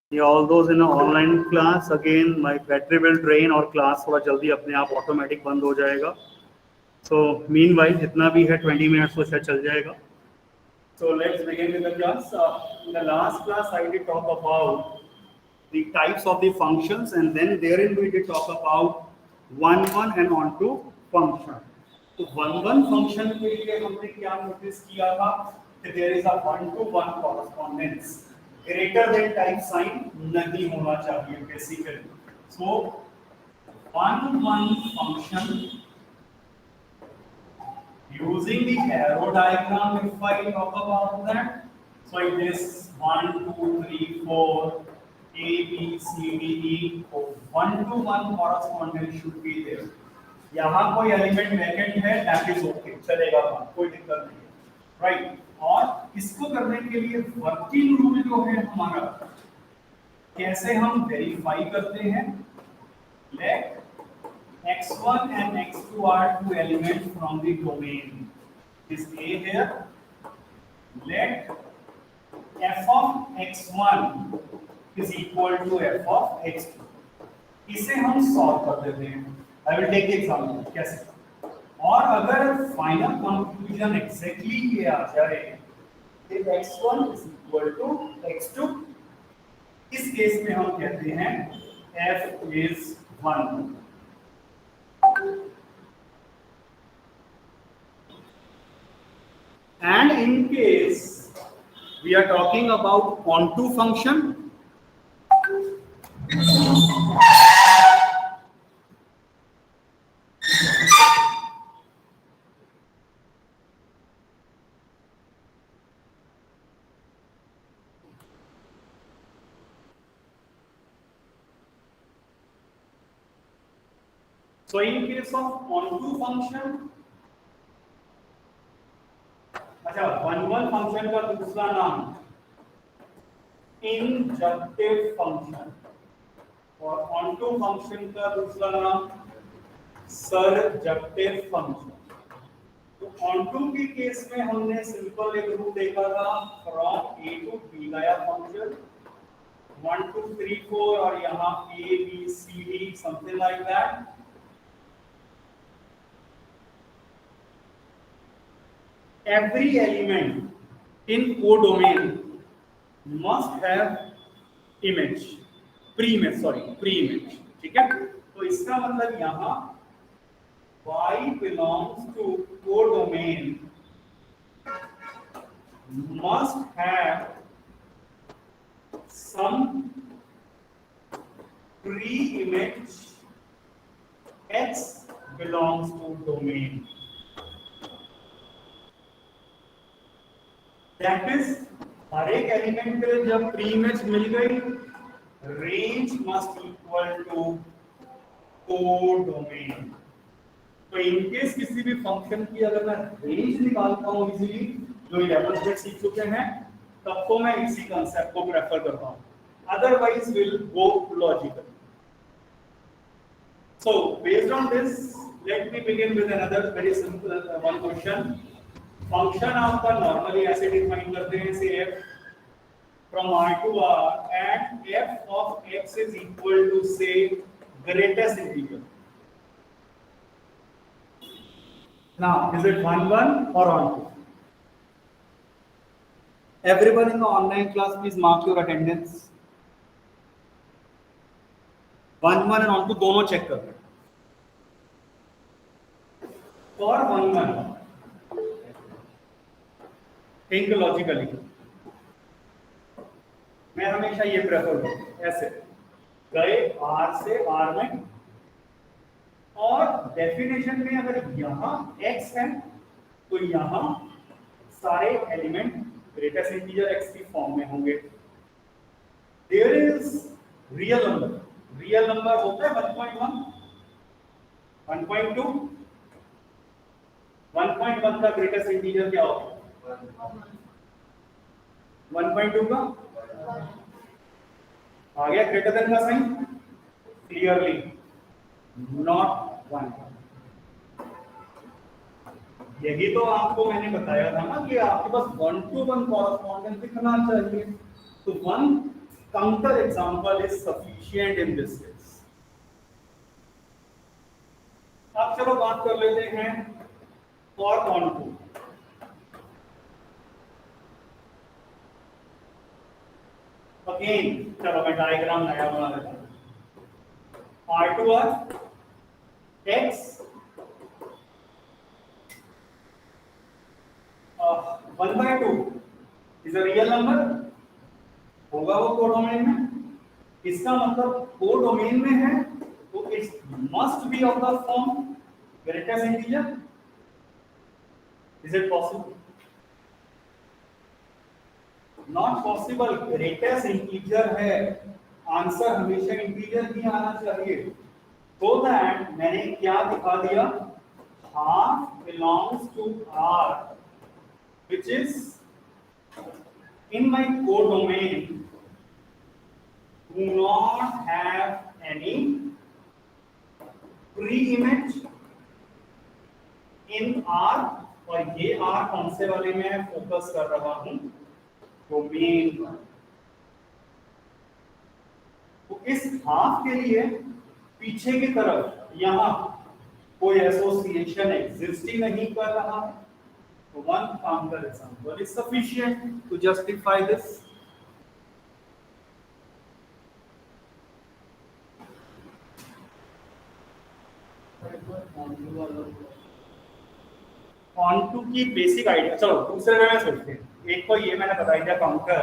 Yeah, all those in an online class, again my battery will drain और class थोड़ा जल्दी अपने आप automatic बंद हो जाएगा. So meanwhile जितना भी है 20 minutes तो शायद चल जाएगा. So let's begin with the class. In the last class I did talk about the types of the functions, and then therein we did talk about one and on to function. तो one function के लिए हमने क्या notice किया था कि there is a one to one correspondence. Greater than type sign नहीं होना चाहिए basically. So one function using the arrow diagram, if I talk about that, so it is 1, 2, 3, 4, A, B, C, D, E, so 1 to 1 correspondence should be there. यहाँ कोई element vacant है, that is okay, चलेगा बात, कोई दिक्कत नहीं है, right? और इसको करने के लिए वर्किंग रूल जो है हमारा, कैसे हम वेरीफाई करते हैं? Let x1 and x2 are two elements from the domain. Is A here? Let f of x1 is equal to f of x2. इसे हम सॉल्व कर देते हैं. I will take the example. कैसे? और अगर फाइनल कंक्लूजन एग्जैक्टली ये आ जाए कि x1 is equal to x2, इस केस में हम कहते हैं f is 1. And in case we are talking about onto function, so in case of onto function, अच्छा one फंक्शन का दूसरा नाम इंजक्टिव फंक्शन और onto फंक्शन का दूसरा नाम सरजक्टिव फंक्शन. तो onto के केस में हमने सिंपल एक रूल देखा था, फ्रॉम a to b गया फंक्शन 1 2 3 4 और यहाँ a b c d something like that. Every element in codomain must have image, pre-image, ठीक है? तो इसका मतलब यहाँ y belongs to codomain must have some pre-image x belongs to domain. That is, हर एक एलिमेंट के जब प्री इमेज मिल गई, range must equal to codomain. तो इन केस किसी भी फंक्शन की अगर मैं रेंज निकालता हूं इजीली, जो 11 से सीख चुके हैं, तब तो मैं इसी कांसेप्ट को प्रेफर करता हूं. Otherwise will go logical. So based on this, let me begin with another very simple one question. Function आपका नॉर्मली ऐसे डिफाइन करते हैं, से f from r to r and f of x is equal to say greatest integer. Now is it 1 or onto? Everyone in the online class please mark your attendance. 1 and onto दोनों check कर. For 1 think logically. मैं हमेशा ये prefer करूं, ऐसे गए R से R में, और डेफिनेशन में अगर यहाँ x है तो यहाँ सारे एलिमेंट ग्रेटेस्ट इंटीजर x की फॉर्म में होंगे. देयर इज रियल नंबर होता है 1.1, 1.2, 1.1 का ग्रेटेस्ट इंटीजर क्या होगा? 1.2 का आ गया ग्रेटर देन का साइन, क्लियरली नॉट 1. यही तो आपको मैंने बताया था ना कि आपके पास 1 to 1 कॉरेस्पॉन्डेंस दिखना चाहिए. तो 1 counter example is sufficient in this case. अब चलो बात कर लेते हैं और ऑन टू। अगेन चलो मैं डायग्राम नया बना देता हूं। R2R X 1/2 is a real number, होगा वो कोडोमेन में। इसका मतलब कोडोमेन में है तो it must be of the form greatest integer. Is it possible? Not possible. Greatest integer है, आंसर हमेशा इंटीजर ही आना चाहिए। तो दैट मैंने क्या दिखा दिया, half belongs to R which is in my codomain do not have any pre-image in R, और ये R कौन से वाले में फोकस कर रहा हूं, डोमेन पर। तो इस हाफ के लिए पीछे की तरफ यहां कोई एसोसिएशन एग्जिस्ट ही नहीं कर रहा है। So one counter example is sufficient to justify this. Onto की बेसिक आइडिया, चलो दूसरे वे में सोचते हैं। एक तो ये मैंने बता दिया काउंटर,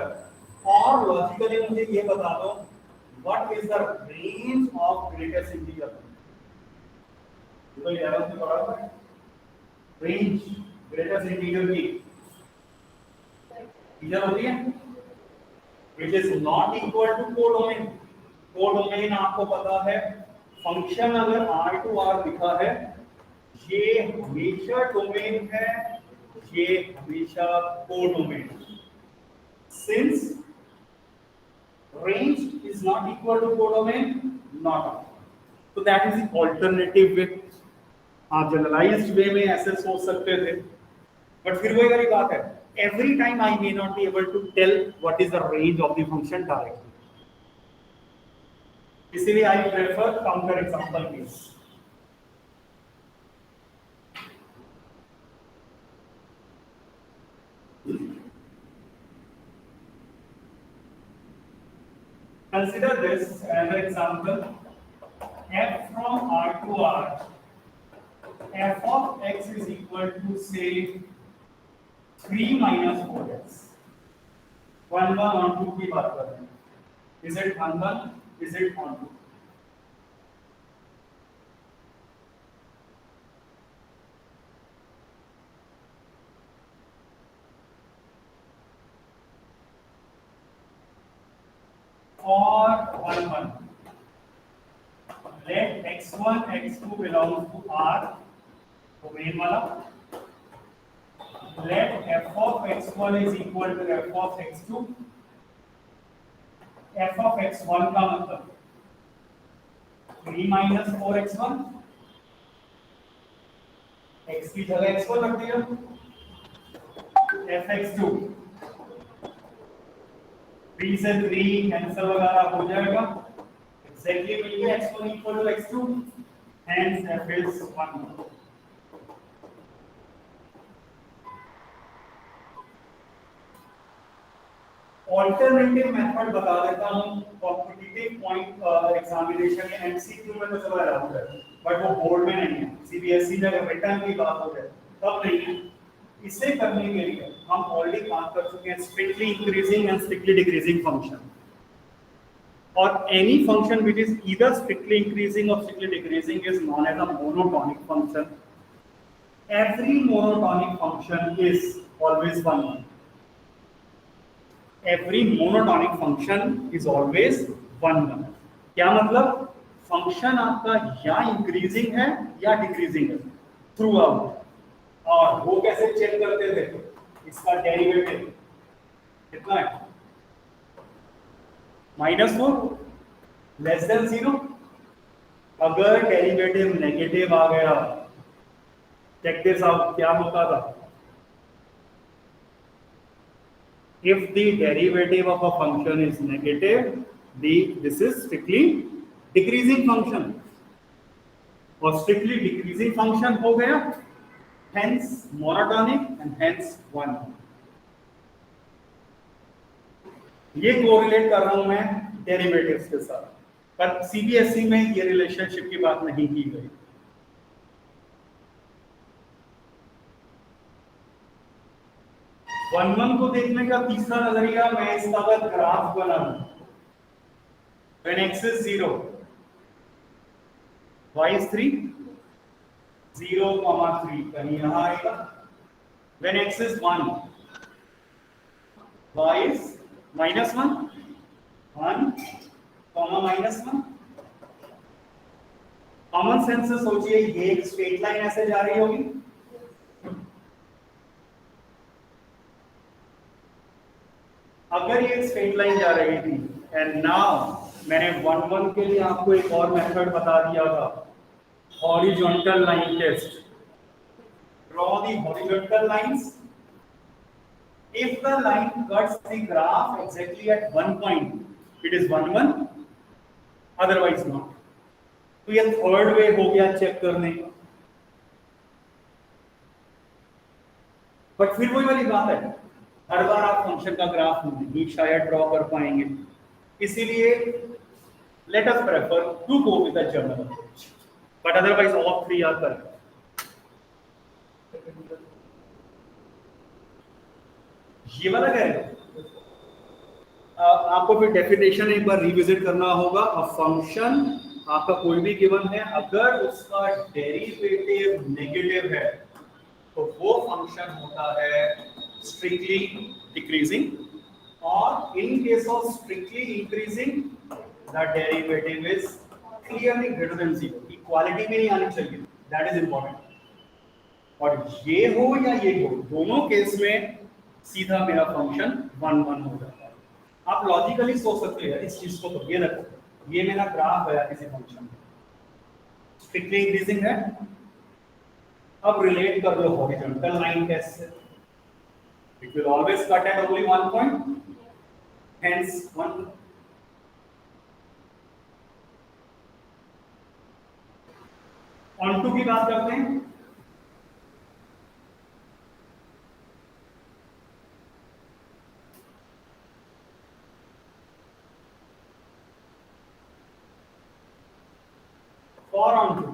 और लॉजिकली मुझे ये बता दो what is the range of greatest integer. तो 11th में पढ़ा था रेंज ग्रेटेस्ट इंटीजर की इंटीजर होती है which is not equal to codomain. Codomain आपको पता है, फंक्शन अगर R2R लिखा है, ये हमेशा डोमेन है, ये हमेशा codomain. Since range is not equal to codomain, not, so that is the alternative way। आप जनरलाइज्ड वे में ऐसे सोच सकते थे, बट फिर वही वाली बात है, every time I may not be able to tell what is the range of the function directly. इसीलिए I prefer counter example case. Consider this another example, f from R to R, f of x is equal to say 3 minus 4x। 1 1 on 2 की बात कर रहे हैं। Is it 1 1? Is it on 2? और 1 1 let x1 x2 belongs to R, domain वाला। let f of x1 is equal to f of x2। f of x1 का मतलब 3 minus 4x1, x की जगह x1 रख दिया, f x2 3 से 3 cancel वगैरह हो जाएगा, एग्जैक्टली मिल गया x1 equal to x2, hence f is 1। Alternative method बता देता हूं, कॉम्पिटिटिव पॉइंट एग्जामिनेशन या एमसीक्यू में तो चलो अलाउड है, बट वो बोर्ड में नहीं है। सीबीएसई जब रिटर्न की बात हो जाए तब नहीं है। इसे करने के लिए हम ऑलरेडी बात कर चुके हैं strictly increasing and strictly decreasing function, और any function which is either strictly increasing और strictly decreasing is known as a monotonic function. Every monotonic function is always one. Every monotonic function is always one। क्या मतलब, function आपका या increasing है या decreasing है through out. और वो कैसे चेक करते थे, इसका डेरिवेटिव कितना है, -4 लेस देन 0। अगर डेरिवेटिव नेगेटिव आ गया, चेक दिस आउट, क्या होता था, if the derivative of a function is negative, this is strictly decreasing function, और strictly decreasing function हो गया, hence monotonic and hence one. ये कोरिलेट कर रहा हूं मैं डेरिवेटिव्स के साथ, पर सीबीएसई में ये रिलेशनशिप की बात नहीं की गई. वन को देखने का तीसरा नजरिया, मैं इसका अगर ग्राफ बनाऊं, when x is 0, y is 3, 0, 3 कहीं यहां आएगा. when x is 1, y is -1, 1, -1. Common sense से सोचिए, ये एक स्ट्रेट लाइन ऐसे जा रही होगी, अगर ये स्ट्रेट लाइन जा रही थी, एंड नाउ मैंने 1 के लिए आपको एक और मेथड बता दिया था, horizontal line test. Draw the horizontal lines. if the line cuts the graph exactly at one point, it is 1, otherwise not. तो ये थर्ड वे हो गया चेक करने का. बट फिर वही वाली बात है, हर बार आप फंक्शन का ग्राफ नहीं शायद ड्रॉ कर पाएंगे, इसीलिए let us prefer to go with the general approach, but otherwise all three are correct. ये वाला क्या है, आपको फिर डेफिनेशन एक बार रिविजिट करना होगा. अ फंक्शन आपका कोई भी गिवन है, अगर उसका डेरिवेटिव नेगेटिव है तो वो फंक्शन होता है स्ट्रिक्टली डिक्रीजिंग, और in case of strictly increasing the derivative is clearly greater than 0. Equality में नहीं आनी चाहिए, दैट इज इंपॉर्टेंट. और ये हो या ये हो, दोनों केस में सीधा मेरा फंक्शन 1 हो जाता है. आप लॉजिकली सोच सकते हैं इस चीज को, तो ये रखो, ये मेरा ग्राफ है किसी फंक्शन का, स्ट्रिक्टली इंक्रीजिंग है. अब रिलेट कर लो हॉरिजॉन्टल लाइन टेस्ट से. It will always cut at only one point, hence 1. Onto की बात करते हैं. For onto,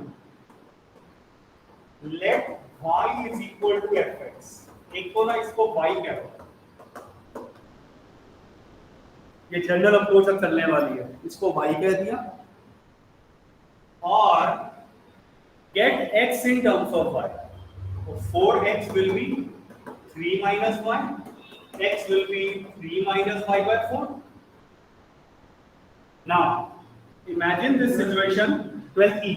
let y is equal to fx. एक तो ना इसको y क्या हो, ये जनरल अप्रोच अब चलने वाली है, इसको y कह दिया, और get x in terms of y. So 4x will be 3 minus y, x will be 3 minus y by 4. Now imagine this situation. 12e.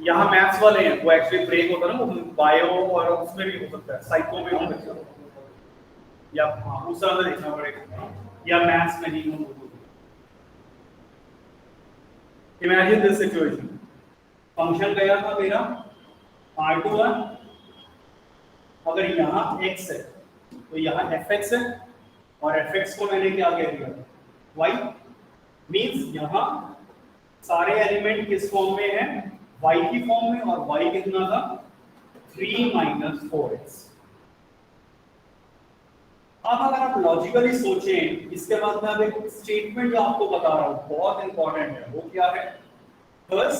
यहाँ मैथ्स वाले हैं, वो एक्चुअली ब्रेक होता है ना, वो बायो और उसमें भी हो सकता है, साइको में हो सकता है, या दूसरा में देखना पड़ेगा, या मैथ्स में नहीं हो. इमेजिन दिस सिचुएशन, फंक्शन गया था मेरा r21, अगर यहाँ x है तो यहाँ fx है, और fx को मैंने क्या कह दिया, y. मींस यहाँ सारे एलिमेंट किस फॉर्म में है, y की फॉर्म में, और y कितना था 3 minus 4x. अब अगर आप लॉजिकली सोचें, इसके बाद मैं अब एक स्टेटमेंट जो आपको बता रहा हूँ बहुत इंपॉर्टेंट है, वो क्या है, बस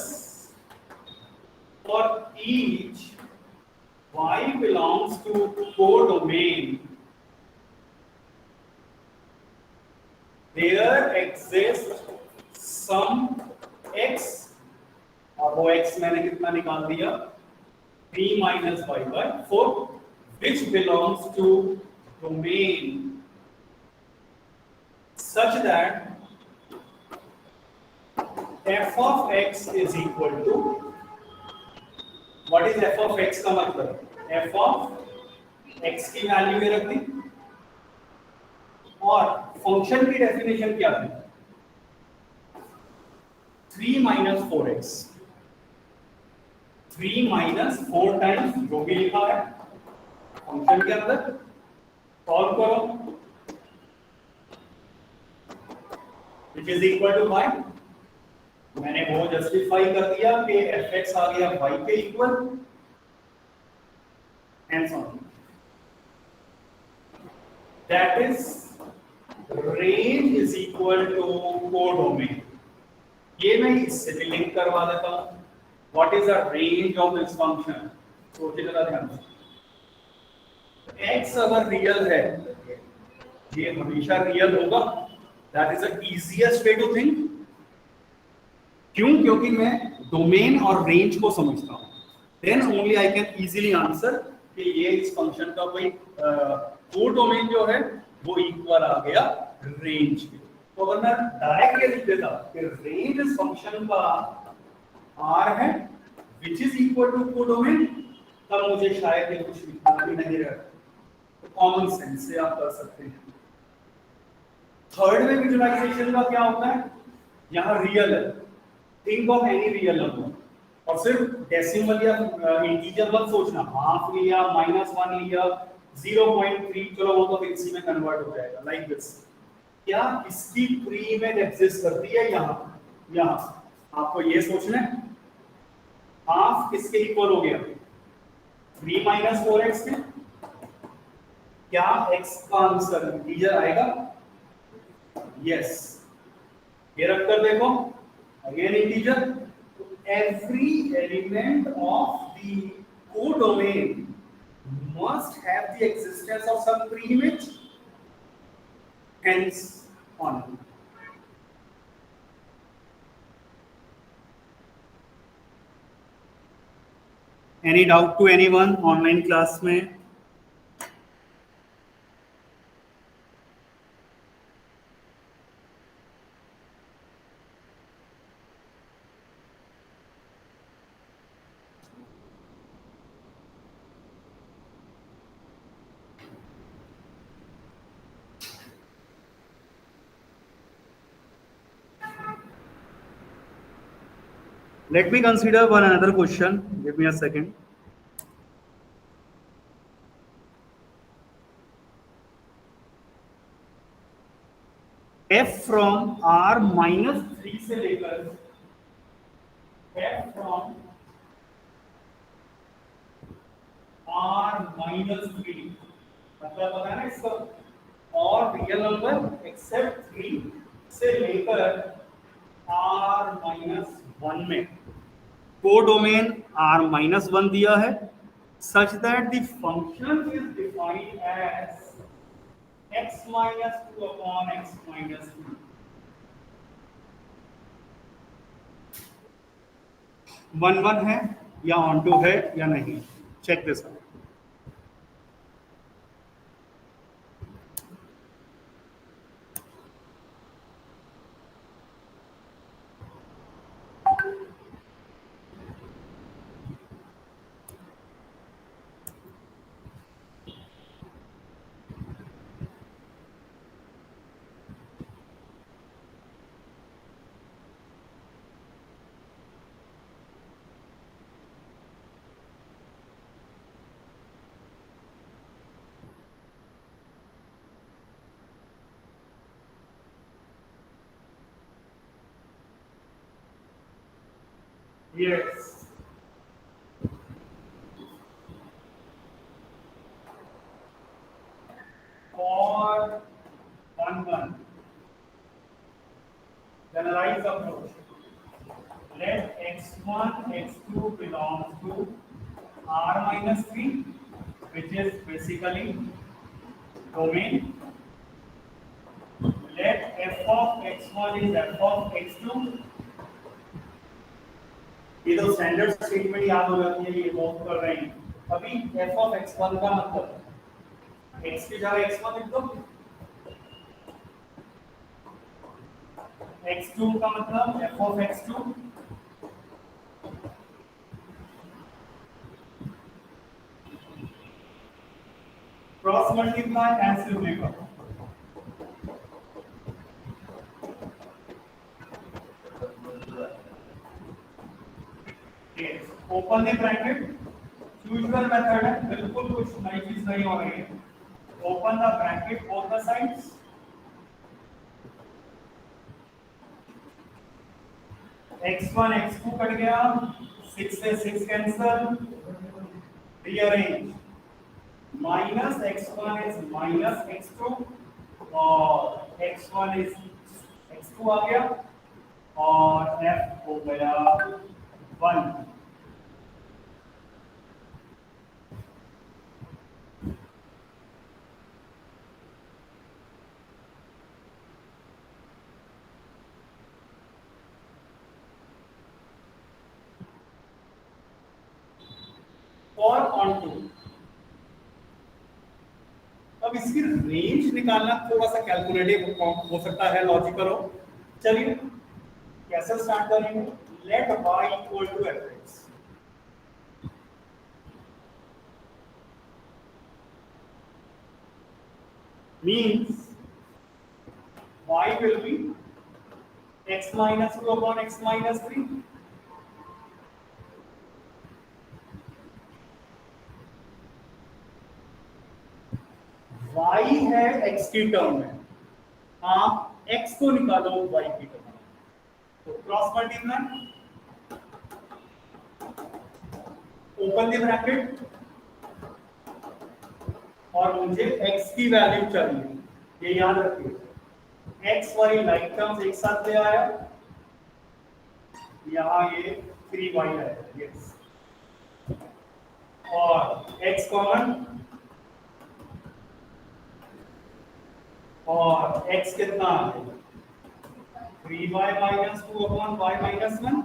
for each y belongs to codomain, there exists some x, और वो x मैंने कितना निकाल दिया 3 minus y by 4, which belongs to domain such that f of x is equal to, what is f of x का मतलब, f of x की value ये रख दी, और फंक्शन की डेफिनेशन क्या थी 3 minus 4x. 3 माइनस 4 टाइम्स जो भी लिखा है फंक्शन के अंदर, सॉल्व करो, which is equal to y। मैंने वो जस्टिफाई कर दिया कि fx आ गया y के इक्वल and so on. That is range is equal to codomain. ये मैं इससे भी लिंक करवा देता हूं। What is the range of this function? सोचिए जरा ध्यान से। x अगर रियल है, ये हमेशा रियल होगा। That is the easiest way to think. क्यों? क्योंकि मैं डोमेन और रेंज को समझता हूं। Then only I can easily answer कि ये इस फंक्शन का कोई कोडोमेन जो है वो इक्वल आ गया रेंज के। तो अगर मैं डायरेक्ट ये लिख देता कि रेंज इस फंक्शन का r है which is equal to codomain, तब मुझे शायद ये कुछ लिखना भी नहीं रहता। कॉमन सेंस से आप कर सकते हैं। थर्ड में विजुअलाइजेशन का क्या होता है? यहाँ रियल है, think of any real number, और सिर्फ डेसिमल या इंटीजर मत सोचना। हाफ लिया, -1 लिया, 0.3, चलो वो तो इसी में कन्वर्ट हो जाएगा। लाइक दिस, क्या इसकी प्री में एग्जिस्ट करती है? यहाँ आपको ये सोचना है हाफ किसके इक्वल हो गया? 3 माइनस 4x के। क्या x का आंसर इंटीजर आएगा? यस। ये रखकर देखो, again integer. Every element of the codomain must have the existence of some pre-image, hence on. Any doubt to anyone online class में? Let me consider one another question. Give me a second. F from r minus 3 से लेकर F from r minus 3, मतलब पता है ना इसका, और real number except 3 से लेकर r minus 1 में कोडोमेन r minus 1 दिया है, such that the function is defined as x minus 2 upon x minus 2. One one है या ऑन टू है या नहीं? Check this out. Yes. For 1 1, generalize approach. Let x1, x2 belongs to r minus 3, which is basically domain. Let f of x1 is f of x2. ये तो standard statement याद हो जाती है, ये बहुत कर रहे हैं। अभी f of x1 का मतलब x की जगह x1 लिख दो, x2 का मतलब f of x2, cross multiply cancel होगा। Open the bracket, usual method है, बिल्कुल कुछ नई चीज नहीं हो रही है। Open the bracket both the sides, x1 x2 cut गया, 6 से 6 cancel, rearrange, minus x1 is minus x2 और x1 इज x2 आ गया और f हो गया 1। और ऑन टू, अब इसकी रेंज निकालना थोड़ा सा कैलकुलेटिव हो सकता है, लॉजिकल हो। चलिए कैसे स्टार्ट करेंगे, let y equal to fx, means y will be x minus 2 upon x minus 3, y है x की टर्म में, आप x को निकालो y की टर्म में, तो cross multiply, open the bracket, और मुझे x की वैल्यू चाहिए, ये याद रखिए। x वाली लाइक टर्म्स एक साथ ले आया, यहाँ ये 3y है, यस, और x कॉमन, और x कितना है 3y minus 2 upon y minus 1,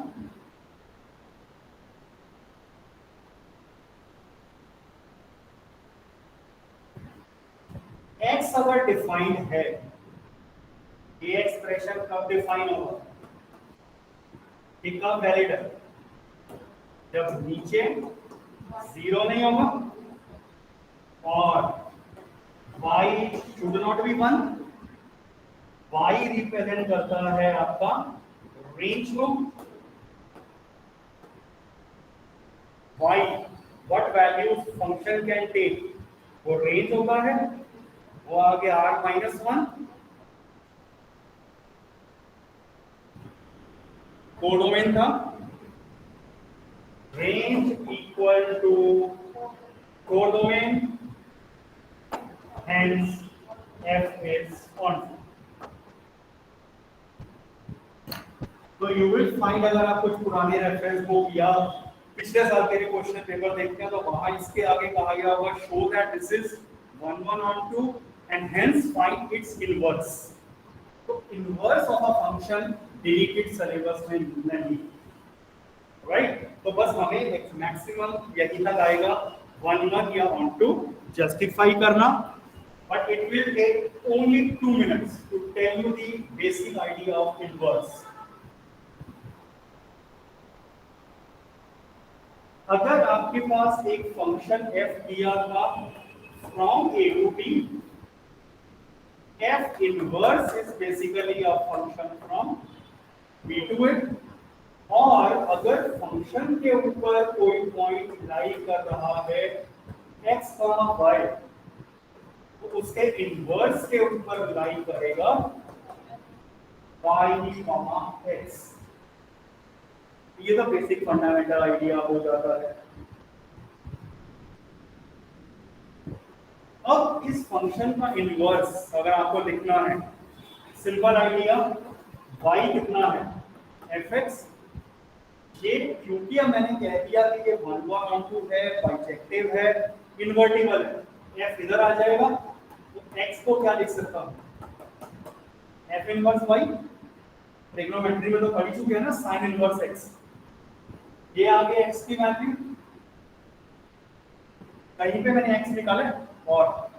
x अगर डिफाइंड है, ये एक्सप्रेशन कब डिफाइन होगा, ये कब वैलिड है, जब नीचे 0 नहीं होगा और y should not be 1, y represent करता है आपका रेंज को, y what values function can take, वो रेंज होता है, वो आगे r माइनस 1, कोडोमेन था, range equal to codomain, hence f is on। तो यू विल फाइंड, अगर आप कुछ पुराने रेफरेंस बुक या पिछले साल के क्वेश्चन पेपर देखते हैं तो वहां इसके आगे कहा गया होगा show that this is 1 1 on 2 and hence find its inverse। तो inverse of a function delicate syllabus में नहीं, राइट, तो बस हमें एक मैक्सिमम यही तक आएगा 1 1 या on 2 जस्टिफाई करना, but it will take only 2 minutes to tell you the basic idea of inverse। अगर आपके पास एक फंक्शन f दिया था from a to b, f inverse is basically a function from b to a, और अगर function के ऊपर कोई पॉइंट लाई कर रहा है x, y, तो उसके इनवर्स के ऊपर लाई करेगा y, x। ये तो बेसिक फंडामेंटल आइडिया हो जाता है। अब इस फंक्शन का इनवर्स अगर आपको लिखना है, सिंपल आइडिया, y कितना है fx, ये क्योंकि अब मैंने कह दिया कि ये 1 1 on 2 है, बाइजेक्टिव है, इन्वर्टिबल है, f इधर आ जाएगा, तो x को क्या लिख सकता हूं, f इनवर्स y, ट्रिग्नोमेट्री में तो पढ़ चुके हैं ना, sin इनवर्स x, ये आगे x की वैल्यू, कहीं पे मैंने x निकाला है और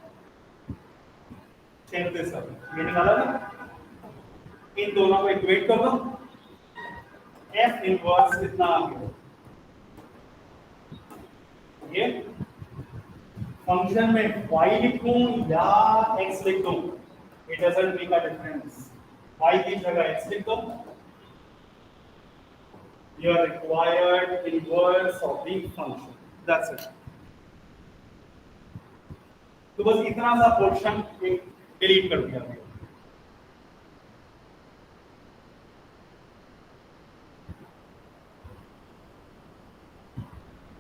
चेक दिस सब ये निकाला ना, इन दोनों को इक्वेट कर दो, f इनवर्स कितना आ गया, ये फंक्शन में y लिखूं या x लिख दूं, it doesn't make a difference, y की जगह x लिख दो, you are required inverse of the function. That's it. तो बस इतना सा पोर्शन डिलीट कर दिया गया.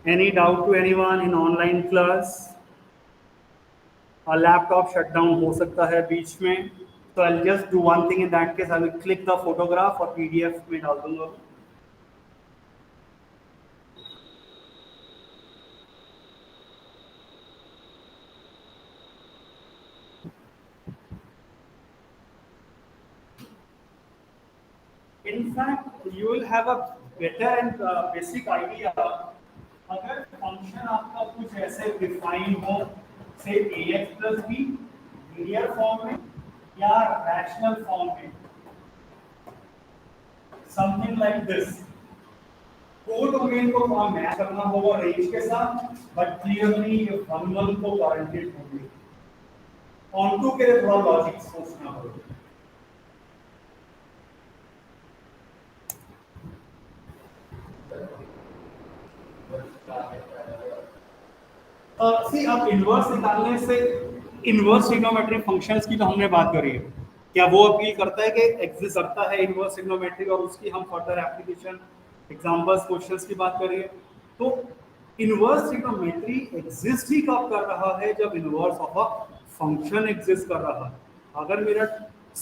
Any doubt to anyone in online class? Laptop shut down हो सकता है बीच में, तो I just do one thing in that case, I will click the photograph और पीडीएफ में डाल दूंगा. In fact, you will have a better and basic idea अगर फंक्शन आपका कुछ ऐसे डिफाइन हो, से ax plus b linear form में या रैशनल फॉर्म में, समथिंग लाइक दिस. को डोमेन को वहां मैच करना होगा रेंज के साथ, बट क्लियरली ये वन को गारंटेड होगी. ऑन टू के लिए थोड़ा लॉजिक सोचना होगा. सी अब इनवर्स निकालने से इनवर्स ट्रिग्नोमेट्रिक फंक्शंस की तो हमने बात करी है. क्या वो अपील करता है कि एग्जिस्ट करता है इनवर्स ट्रिग्नोमेट्रिक, और उसकी हम फर्दर एप्लीकेशन एग्जांपल्स क्वेश्चंस की बात करिए. तो इनवर्स ट्रिग्नोमेट्री एग्जिस्ट ही कब कर रहा है, जब inverse of a function exist कर रहा है. अगर मेरा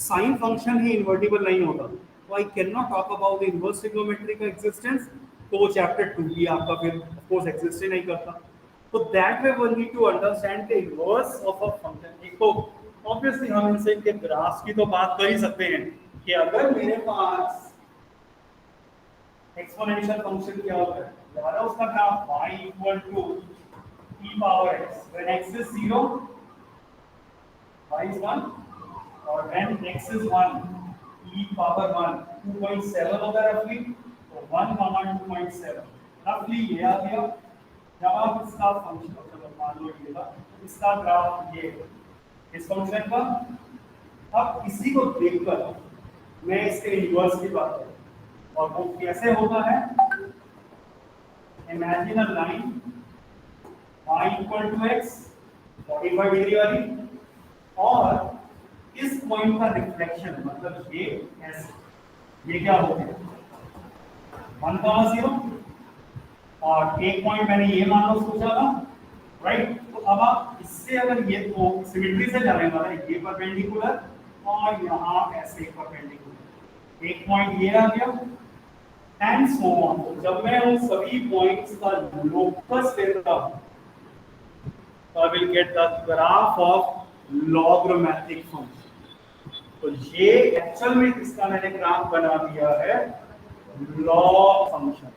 साइन फंक्शन ही इन्वर्टिबल नहीं होता तो I can not talk about the inverse trigonometry का एग्जिस्टेंस. तो वो चैप्टर 2 भी आपका फिर ऑफ कोर्स एग्जिस्ट ही नहीं करता. तो that way one need to understand the inverse of a function. एक तो ऑब्वियसली हम इनसे इनके ग्राफ्स की तो बात कर ही सकते हैं कि अगर मेरे पास एक्सपोनेंशियल फंक्शन क्या होता है, हमारा उसका graph y equal to e power x, when x is 0 y is 1, और when x is 1 e power 1 2.7 होगा रफली. तो 1 2.7 रफली ये आ गया. जब आप इसका फंक्शन मान लो ये था, इसका ग्राफ ये इस फंक्शन का. अब इसी को देखकर मैं इसके इनवर्स की बात करूं, और वो कैसे होता है. Imagine a line y equal to x 45 degree वाली, और इस पॉइंट का रिफ्लेक्शन मतलब ये ऐसे, ये क्या हो गया 1,0, और एक पॉइंट मैंने ये मान लो सोचा था, राइट. तो अब आप इससे अगर ये तो सिमेट्री से जाने वाला है, ये परपेंडिकुलर और यहाँ ऐसे परपेंडिकुलर, एक पॉइंट ये आ गया एंड सो ऑन. जब मैं उन सभी पॉइंट्स का लोकस लेता हूँ तो I will get the graph of logarithmic function. तो ये एक्चुअल में इसका मैंने ग्राफ बना दिया है लॉग फंक्शन.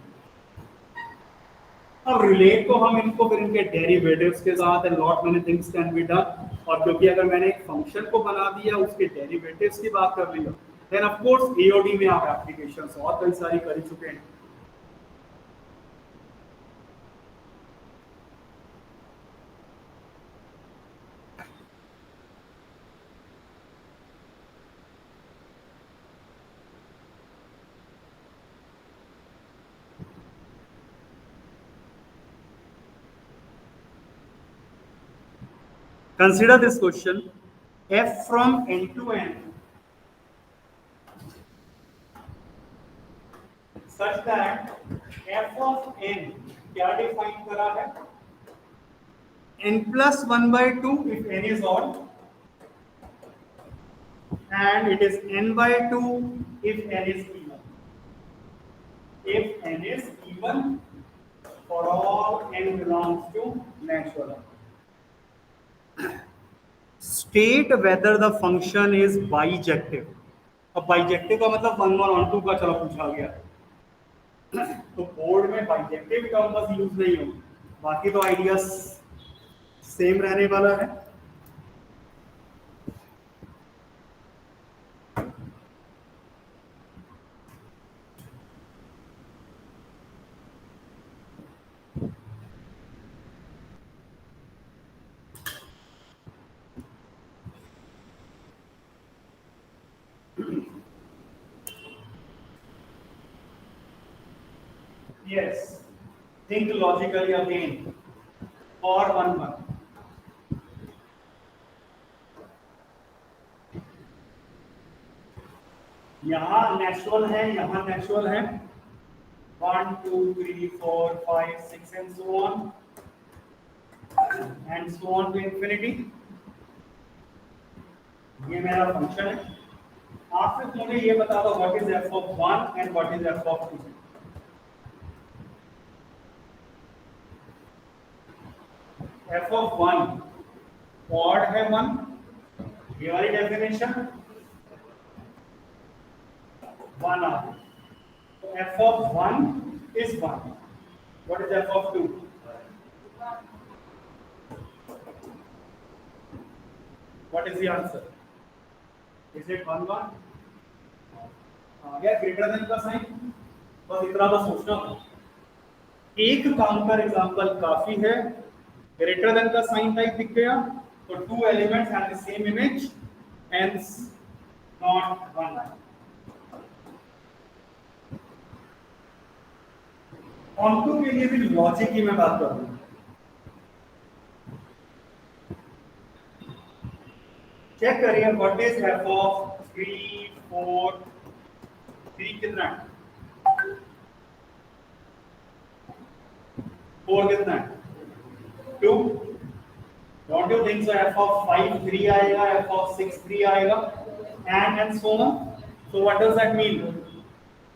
अब रिलेट तो हम इनको फिर इनके डेरिवेटिव्स के साथ and lot many things can be done. और क्योंकि अगर मैंने एक फंक्शन को बना दिया, उसके डेरिवेटिव्स की बात कर लिया, देन ऑफ कोर्स एओडी में आप एप्लीकेशंस और कई सारी कर चुके हैं. Consider this question: f from n to n such that f of n क्या डिफाइन करा है, n plus 1/2 if n is odd, and it is n by 2 if n is even. If n is even for all n belongs to natural. State whether the function is bijective. अब bijective का मतलब 1 1 1 2 का चलो पूछा गया, तो board में bijective term बस यूज नहीं हो, बाकी तो आइडिया सेम रहने वाला है. Yes. Think logically again. For 1 1. यहाँ नेचुरल है, यहाँ नेचुरल है 1 2 3 4 5 6 and so on to infinity. ये मेरा फंक्शन है. आप सिर्फ मुझे ये बता दो what is f of 1 and what is f of 2. f of 1 odd है 1, ये वाली डेफिनेशन 1 आ गई. So f of 1 is 1. What is f of 2? What is the answer? Is it 1 1? आ गया ग्रेटर देन का साइन. बस इतना तो सोचना था. एक काउंटर एग्जांपल काफी है. ग्रेटर देन का साइन टाइप दिख गया तो two elements have the same image, hence not 1 1. Onto के लिए भी लॉजिक की मैं बात करूंगा. चेक करिए व्हाट इज f of 3 4. 3 कितना है, 4 कितना है, 2. Don't you think so f of 5 3 आएगा, f of 6 3 आएगा and so on. So what does that mean?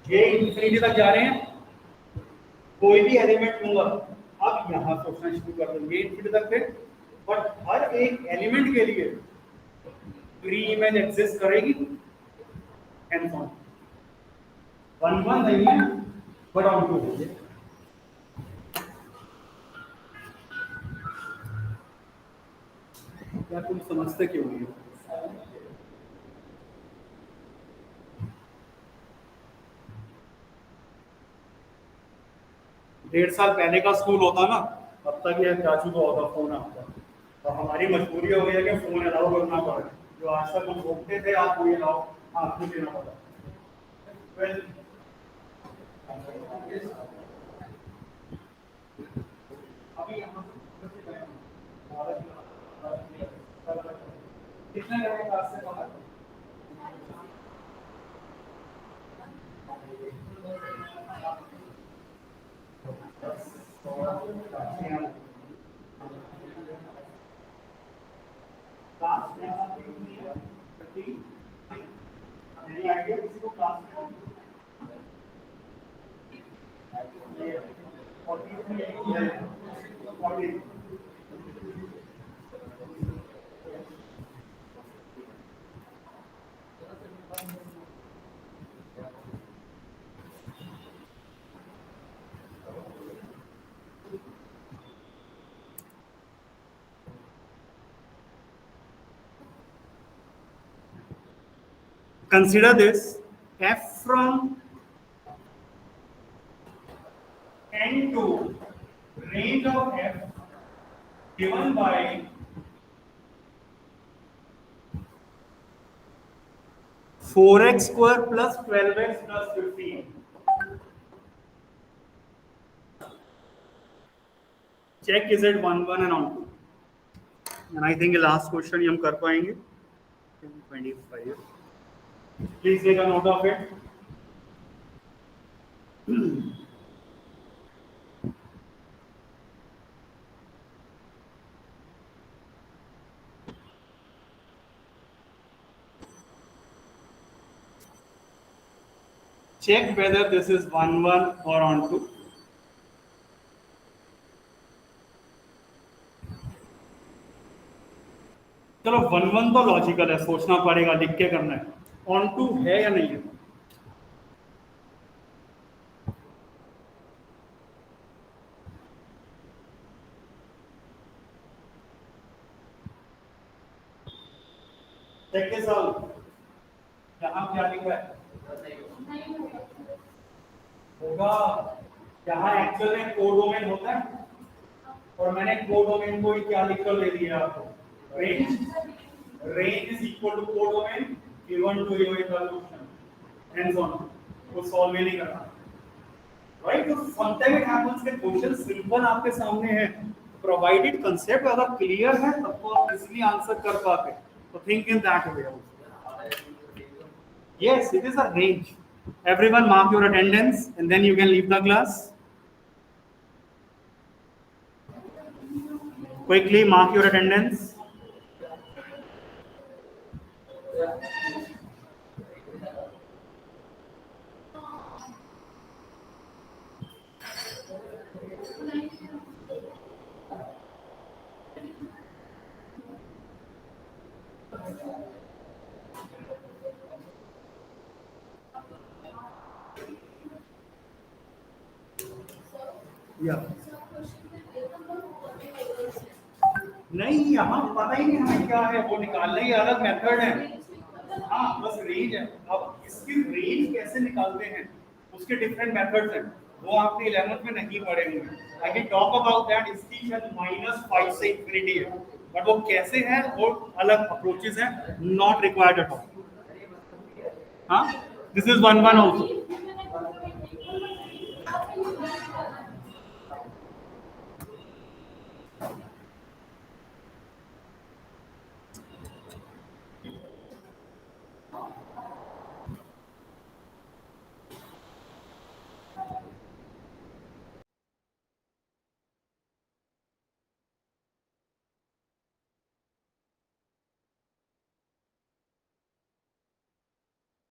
ये इंफिनिटी तक जा रहे हैं. कोई भी एलिमेंट लूंगा, अब यहां सोचना शुरू कर दूंगा ये इंफिनिटी तक थे, बट हर एक एलिमेंट के लिए प्री इमेज एग्जिस्ट करेगी एंड सो ऑन. 1 1 नहीं है बट ऑन टू है. क्या तुम समझते क्यों नहीं हो? डेढ़ साल पहले का स्कूल होता ना, अब तक ये चाचू को होता फोन आपका, और हमारी मजबूरी हो गई है कि फोन अलाउ करना पड़ा. जो आज तक हम रोकते थे आपको ये लाओ, आपको देना पड़ा. well, अभी यहाँ कितने लगे क्लास से बाहर? Any idea किसी को क्लास में? 40. Consider this, f from n to range of f given by 4x square plus 12x plus 15. Check is it 1 1 and on 2. And I think the last question हम कर पाएंगे. 25. Please take a note of it. Check whether this is 1 1 or on 2. चलो 1 1 तो logical है, सोचना पड़ेगा, लिख के करना है. ऑन टू है या नहीं है? Check this out. यहाँ क्या लिखा है? होगा. यहाँ एक्चुअल में कोडोमेन होता है और मैंने कोडोमेन को ही क्या लिखकर दे दिया आपको, range. Range is equal to codomain given to your solution and so on. वो सॉल्व ही नहीं करना. राइट? तो समटाइम इट हैपेंस कि क्वेश्चन सिंपल आपके सामने है, प्रोवाइडेड कंसेप्ट अगर क्लियर है तब तो आप इजीली आंसर कर पाते, तो think in that way also. Yes, it is a range. Everyone mark your attendance and then you can leave the class. Quickly mark your attendance. Yeah. नहीं, यहाँ पता ही नहीं हमें क्या है, वो निकालने की अलग मेथड है। हाँ, बस रेंज है। अब इसकी रेंज कैसे निकालते हैं, उसके डिफरेंट मेथड्स हैं, वो आपने 11th में नहीं पढ़े होंगे। I can talk about that. इसकी शायद -5 से इंफिनिटी है, बट वो कैसे है वो अलग अप्रोचेस हैं, नॉट रिक्वायर्ड एट ऑल। हाँ, दिस इज 1 1 आल्सो।